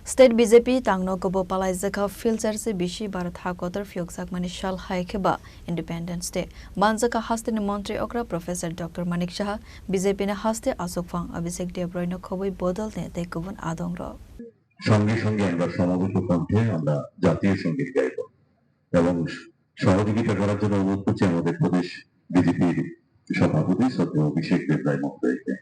State BJP tangno gobo palai zaka filter se bishi Bharat Hakotar fioksak mani shal haikeba Independence Day. Manzaka haste ni Mantri Okra Professor Dr. Manik Shah BJP ne haste Asokfang Abhishek Debroy no khoboi bodol ne tekobun adongro. সঙ্গে সঙ্গে আমরা সমবেত কণ্ঠে আমরা জাতীয় সঙ্গীত গাইব এবং সহযোগিতা করার জন্য অনুরোধ করছি আমাদের প্রদেশ বিজেপির সভাপতি শ্রদ্ধেয় অভিষেক দেবরায় মহোদয়কে।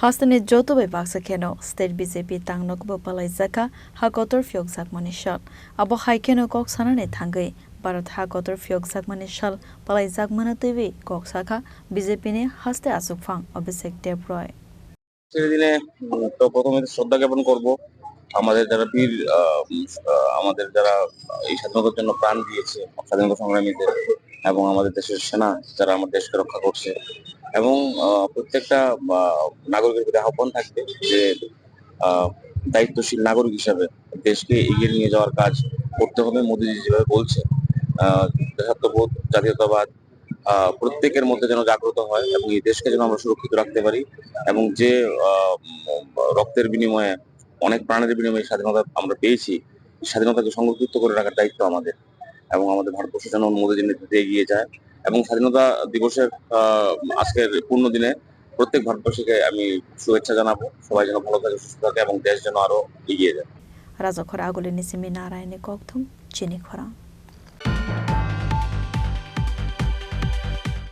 Hastani jotobe baksa keno State BJP tangno gobo palai zaka Hakotar fioksak mani shal abo haikeno kok sanane thangai Bharat Hakotar fioksak mani shal palai jak mana tebi kok saka BJP ne haste Asokfang Abhishek Debroy. দিনে তো প্রথমে শ্রদ্ধা জ্ঞাপন করব আমাদের যারা বীর আমাদের যারা এই স্বাধীনতার জন্য প্রাণ দিয়েছে স্বাধীনতা সংগ্রামীদের এবং আমাদের দেশের সেনা যারা আমাদের দেশকে রক্ষা করছে এবং প্রত্যেকটা নাগরিকের প্রতি আহ্বান থাকবে যে দায়িত্বশীল নাগরিক হিসাবে দেশকে এগিয়ে নিয়ে যাওয়ার কাজ করতে হবে। মোদীজি যেভাবে বলছে দেশাত্মবোধ জাতীয়তাবাদ প্রত্যেকের মধ্যে যেন জাগ্রত হয় এবং এই দেশকে যেন আমরা সুরক্ষিত রাখতে পারি এবং যে রক্তের বিনিময়ে অনেক প্রাণের বিনিময়ে স্বাধীনতা আমরা পেয়েছি স্বাধীনতাকে সংরক্ষিত করে রাখার দায়িত্ব আমাদের এবং আমাদের ভারতবর্ষ যেন মোদীজির নেতৃত্বে এগিয়ে যায় এবং স্বাধীনতা দিবসের আজকের পূর্ণ দিনে প্রত্যেক ভারতবাসীকে আমি শুভেচ্ছা জানাবো। সবাই যেন ভালো থাকে, সুস্থ থাকে এবং দেশ যেন আরো এগিয়ে যায়। Raja khora agule nisimi narayane kokthum chini khora